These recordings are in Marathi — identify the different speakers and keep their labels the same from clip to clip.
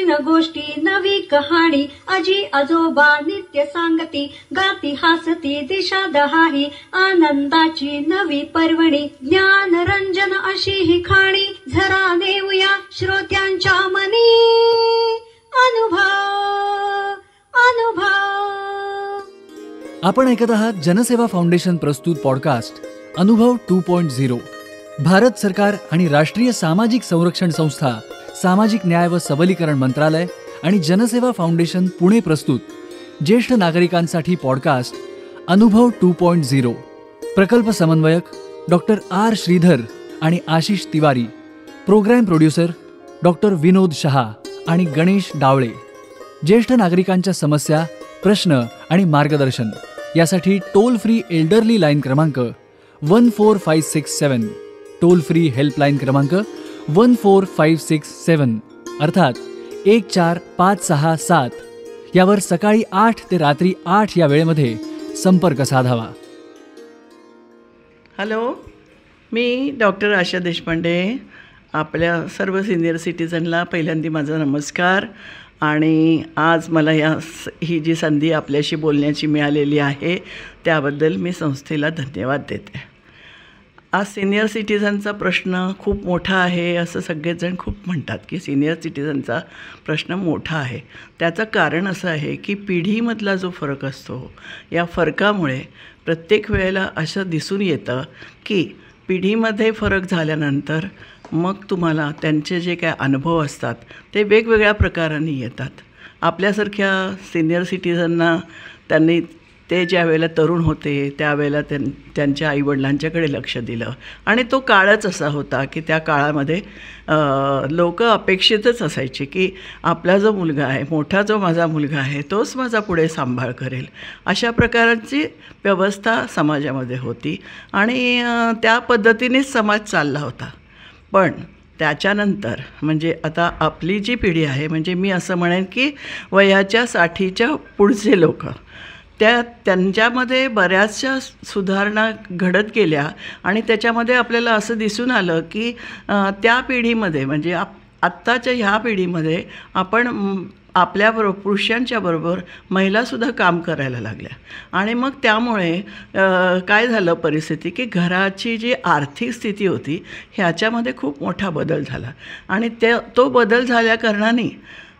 Speaker 1: नवीन गोष्टी नवी कहाणी आजी आजोबा नित्य सांगती गाती हसती दिशा दहाही आनंदाची नवी पर्वणी ज्ञान रंजन अशी ही खाणी झरा नेऊया श्रोत्यांच्या मनी अनुभव अनुभव.
Speaker 2: आपण ऐकत आहात जनसेवा फाउंडेशन प्रस्तुत पॉडकास्ट अनुभव 2.0. भारत सरकार आणि राष्ट्रीय सामाजिक संरक्षण संस्था, सामाजिक न्याय व सबलीकरण मंत्रालय आणि जनसेवा फाउंडेशन पुणे प्रस्तुत ज्येष्ठ नागरिकांसाठी पॉडकास्ट अनुभव 2.0. प्रकल्प समन्वयक डॉक्टर आर श्रीधर आणि Ashish Tiwari, programme producer doctor Vinod Shah आणि गणेश डावळे. ज्येष्ठ नागरिकांच्या समस्या, प्रश्न आणि मार्गदर्शन यासाठी टोल फ्री एल्डरली लाईन क्रमांक 14567, टोल फ्री हेल्पलाईन क्रमांक 14567 अर्थात 14567 यावर सकाळी 8 ते रात्री 8 या वेळेमध्ये संपर्क साधावा.
Speaker 3: हॅलो, मी डॉक्टर आशा देशपांडे. आपल्या सर्व सिनियर सिटीजनला पहिल्यांदा माझा नमस्कार. आणि आज मला ही जी संधी आपल्याशी बोलण्याची मिळालेली आहे त्याबद्दल मी संस्थेला धन्यवाद देते. आज सिनियर सिटीजनचा प्रश्न खूप मोठा आहे असं सगळेजण खूप म्हणतात की सिनियर सिटीजनचा प्रश्न मोठा आहे. त्याचं कारण असं आहे की पिढीमधला जो फरक असतो, या फरकामुळे प्रत्येक वेळेला असं दिसून येतं की पिढीमध्ये फरक झाल्यानंतर मग तुम्हाला त्यांचे जे काय अनुभव असतात ते वेगवेगळ्या प्रकारांनी येतात. आपल्यासारख्या सिनियर सिटीजनना ते ज्या वेळेला तरुण होते त्यावेळेला त्यांच्या आईवडिलांच्याकडे लक्ष दिलं आणि तो काळच असा होता की त्या काळामध्ये लोक अपेक्षितच असायचे की आपला जो मुलगा आहे, मोठा जो माझा मुलगा आहे, तोच माझा पुढे सांभाळ करेल, अशा प्रकारची व्यवस्था समाजामध्ये होती आणि त्या पद्धतीनेच समाज चालला होता. पण त्याच्यानंतर म्हणजे आता आपली जी पिढी आहे, म्हणजे मी असं म्हणेन की वयाच्या 60च्या पुढचे लोक, त्यांच्यामध्ये बऱ्याचशा सुधारणा घडत गेल्या आणि त्याच्यामध्ये आपल्याला असं दिसून आलं की त्या पिढीमध्ये म्हणजे आत्ताच्या ह्या पिढीमध्ये आपण आपल्याबरोबर पुरुषांच्या बरोबर महिलासुद्धा काम करायला लागल्या. आणि मग त्यामुळे काय झालं परिस्थिती की घराची जी आर्थिक स्थिती होती ह्याच्यामध्ये खूप मोठा बदल झाला. आणि तो बदल झाल्याकारणाने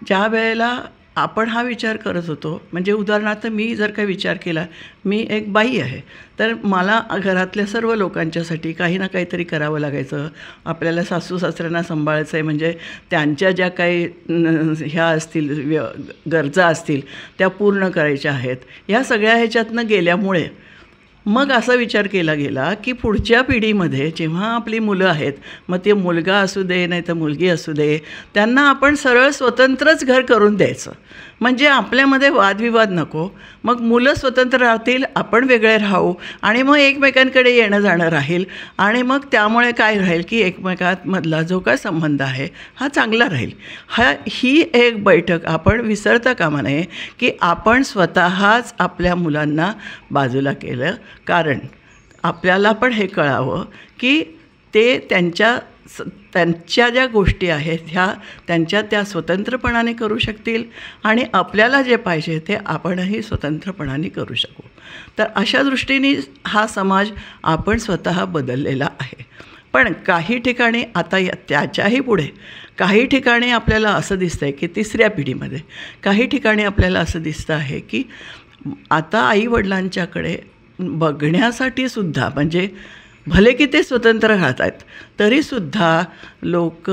Speaker 3: ज्या वेळेला आपण हा विचार करत होतो, म्हणजे उदाहरणार्थ मी जर का विचार केला, मी एक बाई आहे, तर मला घरातल्या सर्व लोकांच्यासाठी काही ना काहीतरी करावं लागायचं. आपल्याला सासू सासऱ्यांना सांभाळायचं आहे, म्हणजे त्यांच्या ज्या काही ह्या असतील गरजा असतील त्या पूर्ण करायच्या आहेत. ह्या सगळ्या ह्याच्यातनं गेल्यामुळे मग असा विचार केला गेला की पुढच्या पिढीमध्ये जेव्हा आपली मुलं आहेत, मग ते मुलगा असू दे नाही तर मुलगी असू दे, त्यांना आपण सरळ स्वतंत्रच घर करून द्यायचं, म्हणजे आपल्यामध्ये वादविवाद नको. मग मुलं स्वतंत्र राहतील, आपण वेगळे राहू आणि मग एकमेकांकडे येणं जाणं राहील. आणि मग त्यामुळे काय राहील की एकमेकांमधला जो काय संबंध आहे हा चांगला राहील. ही एक बैठक आपण विसरता कामा नये की आपण स्वतःच आपल्या मुलांना बाजूला केलं. कारण आपल्याला पण हे कळावं की ते त्यांच्या ज्या गोष्टी आहेत ह्या त्या स्वतंत्रपणाने करू शकतील आणि आपल्याला जे पाहिजे ते आपणही स्वतंत्रपणाने करू शकू. तर अशा दृष्टीने हा समाज आपण स्वतः बदललेला आहे. पण काही ठिकाणी आता त्याच्याही पुढे काही ठिकाणी आपल्याला असं दिसतं आहे की तिसऱ्या पिढीमध्ये काही ठिकाणी आपल्याला असं दिसतं आहे की आता आईवडिलांच्याकडे बघण्यासाठी सुद्धा, म्हणजे भले की ते स्वतंत्र राहत आहेत तरीसुद्धा लोक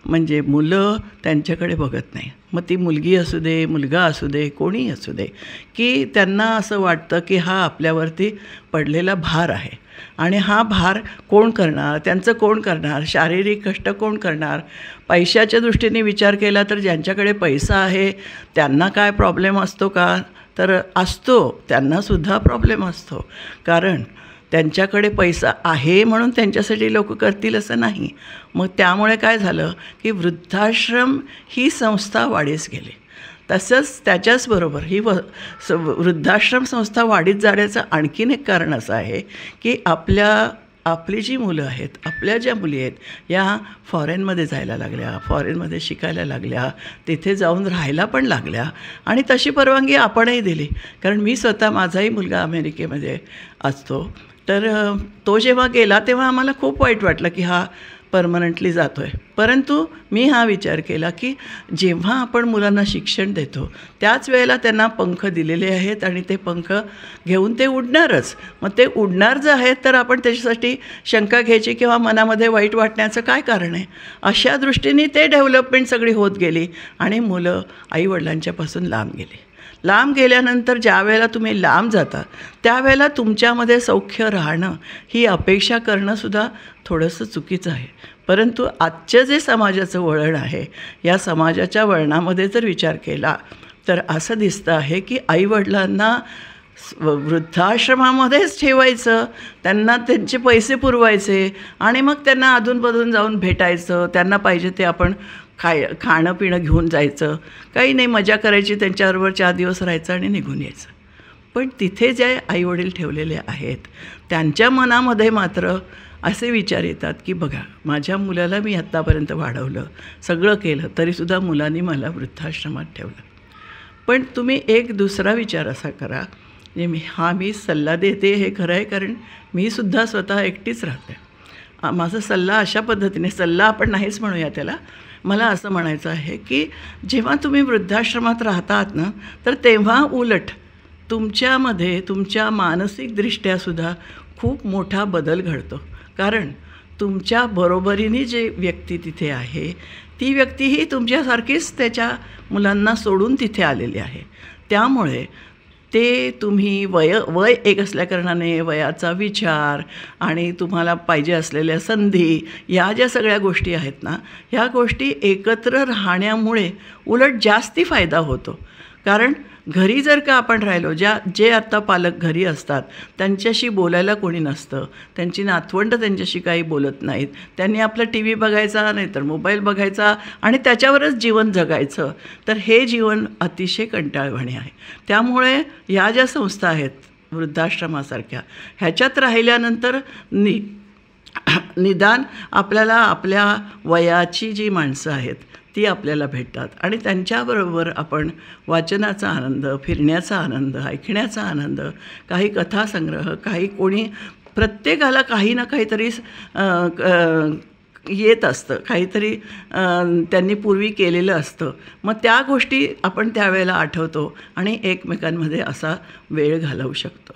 Speaker 3: म्हणजे मुलं त्यांच्याकडे बघत नाही. मग ती मुलगी असू दे, मुलगा असू दे, कोणी असू दे, की त्यांना असं वाटतं की हा आपल्यावरती पडलेला भार आहे आणि हा भार कोण करणार, त्यांचं कोण करणार, शारीरिक कष्ट कोण करणार. पैशाच्या दृष्टीने विचार केला तर ज्यांच्याकडे पैसा आहे त्यांना काय प्रॉब्लेम असतो का, तर असतो, त्यांनासुद्धा प्रॉब्लेम असतो. कारण त्यांच्याकडे पैसा आहे म्हणून त्यांच्यासाठी लोक करतील असं नाही. मग त्यामुळे काय झालं की वृद्धाश्रम ही संस्था वाढीस गेली. तसंच त्याच्याचबरोबर ही वृद्धाश्रम संस्था वाढीत जाण्याचं आणखीन एक कारण असं आहे की आपली जी मुलं आहेत, आपल्या ज्या मुली आहेत, या फॉरेनमध्ये जायला लागल्या, फॉरेनमध्ये शिकायला लागल्या, तिथे जाऊन राहायला पण लागल्या आणि तशी परवानगी आपणही दिली. कारण मी स्वतः, माझाही मुलगा अमेरिकेमध्ये असतो, तर तो जेव्हा गेला तेव्हा आम्हाला खूप वाईट वाटलं की हा परमनंटली जातो आहे. परंतु मी हा विचार केला की जेव्हा आपण मुलांना शिक्षण देतो त्याच वेळेला त्यांना पंख दिलेले आहेत आणि ते पंख घेऊन ते उडणारच. मग ते उडणार जे आहेत तर आपण त्याच्यासाठी शंका घ्यायची किंवा मनामध्ये वाईट वाटण्याचं काय कारण आहे. अशा दृष्टीने ते डेव्हलपमेंट सगळी होत गेली आणि मुलं आईवडिलांच्यापासून लांब गेली. लांब गेल्यानंतर ज्या वेळेला तुम्ही लांब जाता त्यावेळेला तुमच्यामध्ये सौख्य राहणं ही अपेक्षा करणंसुद्धा थोडंसं चुकीचं आहे. परंतु आजचं जे समाजाचं वळण आहे, या समाजाच्या वळणामध्ये जर विचार केला तर असं दिसतं आहे की आईवडिलांना वृद्धाश्रमामध्येच ठेवायचं, त्यांना त्यांचे पैसे पुरवायचे आणि मग त्यांना अधूनमधून जाऊन भेटायचं, त्यांना पाहिजे ते आपण खाणं पिणं घेऊन जायचं, काही नाही, मजा करायची, त्यांच्याबरोबर 4 दिवस राहायचं आणि निघून यायचं. पण तिथे जे आईवडील ठेवलेले आहेत त्यांच्या मनामध्ये मात्र असे विचार येतात की बघा, माझ्या मुलाला मी आत्तापर्यंत वाढवलं, सगळं केलं, तरीसुद्धा मुलांनी मला वृद्धाश्रमात ठेवलं. पण तुम्ही एक दुसरा विचार असा करा, मी सल्ला देते हे खरं आहे, कारण मी सुद्धा स्वतः एकटीच राहते. माझा सल्ला अशा पद्धतीने, सल्ला आपण नाहीच म्हणूया त्याला, मला असं म्हणायचं आहे की जेव्हा तुम्ही वृद्धाश्रमात राहतात ना, तर तेव्हा उलट तुमच्यामध्ये तुमच्या मानसिकदृष्ट्यासुद्धा खूप मोठा बदल घडतो. कारण तुमच्या बरोबरीने जे व्यक्ती तिथे आहे ती व्यक्तीही तुमच्यासारखीच त्याच्या मुलांना सोडून तिथे आलेली आहे. त्यामुळे ते तुम्ही वय एक असल्याकारणाने वयाचा विचार आणि तुम्हाला पाहिजे असलेल्या संधी, या ज्या सगळ्या गोष्टी आहेत ना, ह्या गोष्टी एकत्र राहण्यामुळे उलट जास्ती फायदा होतो. कारण घरी जर का आपण राहिलो, जे आत्ता पालक घरी असतात त्यांच्याशी बोलायला कोणी नसतं, त्यांची नातवंड त्यांच्याशी काही बोलत नाहीत, त्यांनी आपलं TV बघायचा, नाही तर मोबाईल बघायचा आणि त्याच्यावरच जीवन जगायचं, तर हे जीवन अतिशय कंटाळवाणे आहे. त्यामुळे या ज्या संस्था आहेत वृद्धाश्रमासारख्या, ह्याच्यात राहिल्यानंतर निदान आपल्याला आपल्या वयाची जी माणसं आहेत ती आपल्याला भेटतात आणि त्यांच्याबरोबर आपण वाचनाचा आनंद, फिरण्याचा आनंद, ऐकण्याचा आनंद, काही कथासंग्रह, काही कोणी, प्रत्येकाला काही ना काहीतरी येत असतं, काहीतरी त्यांनी पूर्वी केलेलं असतं. मग त्या गोष्टी आपण त्यावेळेला आठवतो आणि एकमेकांमध्ये असा वेळ घालवू शकतो.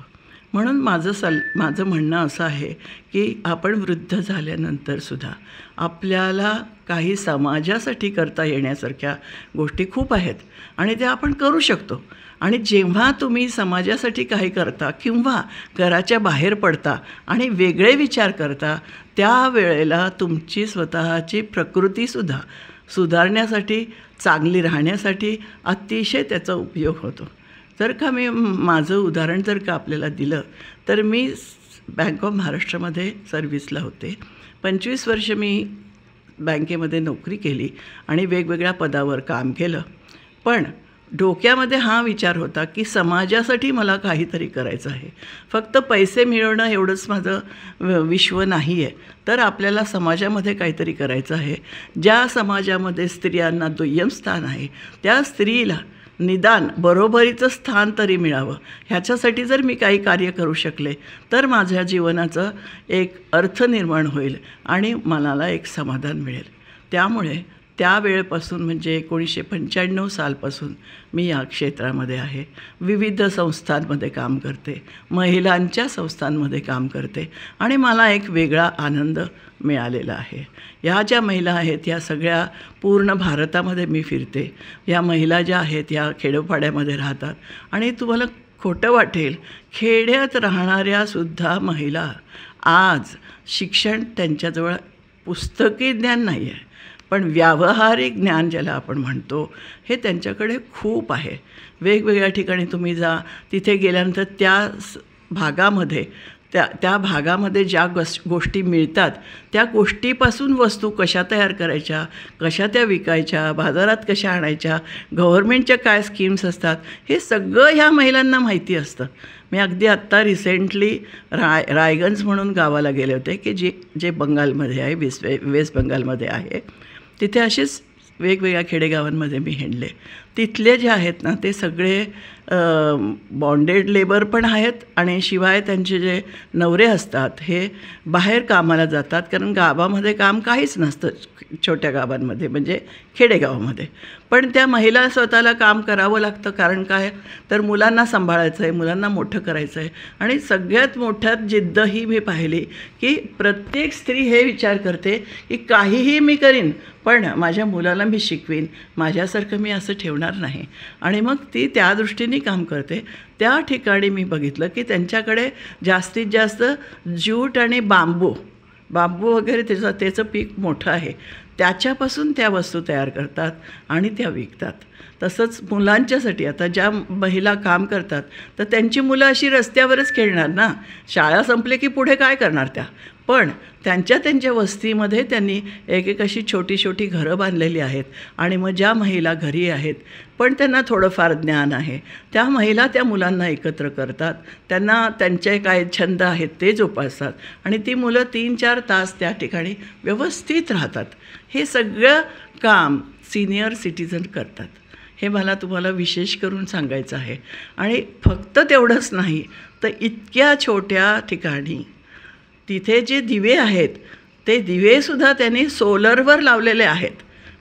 Speaker 3: म्हणून माझं म्हणणं असं आहे की आपण वृद्ध झाल्यानंतरसुद्धा आपल्याला काही समाजासाठी करता येण्यासारख्या गोष्टी खूप आहेत आणि त्या आपण करू शकतो. आणि जेव्हा तुम्ही समाजासाठी काही करता किंवा घराच्या बाहेर पडता आणि वेगळे विचार करता, त्यावेळेला तुमची स्वतःची प्रकृतीसुद्धा सुधारण्यासाठी, चांगली राहण्यासाठी अतिशय त्याचा उपयोग होतो. जर का मी माझं उदाहरण जर का आपल्याला दिलं तर मी बँक ऑफ महाराष्ट्रामध्ये सर्व्हिसला होते. 25 वर्ष मी बँकेमध्ये नोकरी केली आणि वेगवेगळ्या पदावर काम केलं. पण डोक्यामध्ये हा विचार होता की समाजासाठी मला काहीतरी करायचं आहे. फक्त पैसे मिळवणं एवढंच माझं विश्व नाही आहे, तर आपल्याला समाजामध्ये काहीतरी करायचं आहे. ज्या समाजामध्ये स्त्रियांना दुय्यम स्थान आहे त्या स्त्रीला निदान बरोबरीचं स्थान तरी मिळावं, ह्याच्यासाठी जर मी काही कार्य करू शकले तर माझ्या जीवनाचं एक अर्थ निर्माण होईल आणि मनाला एक समाधान मिळेल. त्यामुळे त्यावेळेपासून म्हणजे 1995 सालपासून मी या क्षेत्रामध्ये आहे. विविध संस्थांमध्ये काम करते, महिलांच्या संस्थांमध्ये काम करते आणि मला एक वेगळा आनंद मिळालेला आहे. ह्या ज्या महिला आहेत या सगळ्या पूर्ण भारतामध्ये मी फिरते. या महिला ज्या आहेत या खेडोपाड्यामध्ये राहतात आणि तुम्हाला खोटं वाटेल, खेड्यात राहणाऱ्यासुद्धा महिला आज शिक्षण त्यांच्याजवळ पुस्तकी ज्ञान नाही आहे, पण व्यावहारिक ज्ञान ज्याला आपण म्हणतो हे त्यांच्याकडे खूप आहे. वेगवेगळ्या ठिकाणी तुम्ही जा, तिथे गेल्यानंतर त्या भागामध्ये त्या भागामध्ये ज्या गोष्टी मिळतात त्या गोष्टीपासून वस्तू कशा तयार करायच्या, कशा त्या विकायच्या, बाजारात कशा आणायच्या, गव्हर्मेंटच्या काय स्कीम्स असतात, हे सगळं ह्या महिलांना माहिती असतं. मी अगदी आत्ता रिसेंटली रायगंज म्हणून गावाला गेले होते की जे बंगालमध्ये आहे, वेस्ट बंगालमध्ये आहे. तिथे असेच वेगवेगळ्या खेडेगावांमध्ये मी हिंडले. तिथले जे आहेत ना ते सगळे बॉन्डेड लेबर पण आहेत आणि शिवाय त्यांचे जे नवरे असतात हे बाहेर कामाला जातात, कारण गावामध्ये काम काहीच नसतं छोट्या गावांमध्ये, म्हणजे खेडेगावामध्ये. पण त्या महिला स्वतःला काम करावं लागतं, कारण काय तर मुलांना सांभाळायचं आहे, मुलांना मोठं करायचं आहे. आणि सगळ्यात मोठ्यात जिद्द ही मी पाहिली की प्रत्येक स्त्री हे विचार करते की काहीही मी करीन पण माझ्या मुलाला मी शिकवीन, माझ्यासारखं मी असं ठेवणार नाही. आणि मग ती त्या दृष्टीने काम करते. त्या ठिकाणी मी बघितलं की त्यांच्याकडे जास्तीत जास्त ज्यूट आणि बांबू वगैरे त्याचं पीक मोठं आहे, त्याच्यापासून त्या वस्तू तयार करतात आणि त्या विकतात. तसंच मुलांच्यासाठी आता ज्या महिला काम करतात तर त्यांची मुलं अशी रस्त्यावरच खेळणार ना, शाळा संपले की पुढे काय करणार त्या. पण त्यांच्या वस्तीमध्ये त्यांनी एक अशी छोटी घरं बांधलेली आहेत. आणि मग ज्या महिला घरी आहेत पण त्यांना थोडंफार ज्ञान आहे, त्या महिला त्या मुलांना एकत्र करतात, त्यांना त्यांचे काय छंद आहेत ते जोपासतात आणि ती मुलं 3-4 तास त्या ठिकाणी व्यवस्थित राहतात. हे सगळं काम सिनियर सिटीजन करतात. हे मला तुम्हाला विशेष करून सांगायचं आहे. आणि फक्त तेवढंच नाही तर इतक्या छोट्या ठिकाणी तिथे जे दिवे आहेत ते दिवेसुद्धा त्यांनी सोलरवर लावलेले आहेत.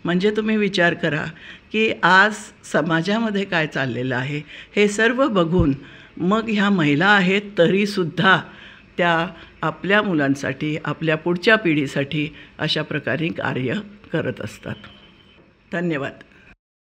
Speaker 3: म्हणजे तुम्ही विचार करा की आज समाजामध्ये काय चाललेलं आहे हे सर्व बघून मग ह्या महिला आहेत तरीसुद्धा त्या आपल्या मुलांसाठी, आपल्या पुढच्या पिढीसाठी अशा प्रकारे कार्य करत असतात. धन्यवाद.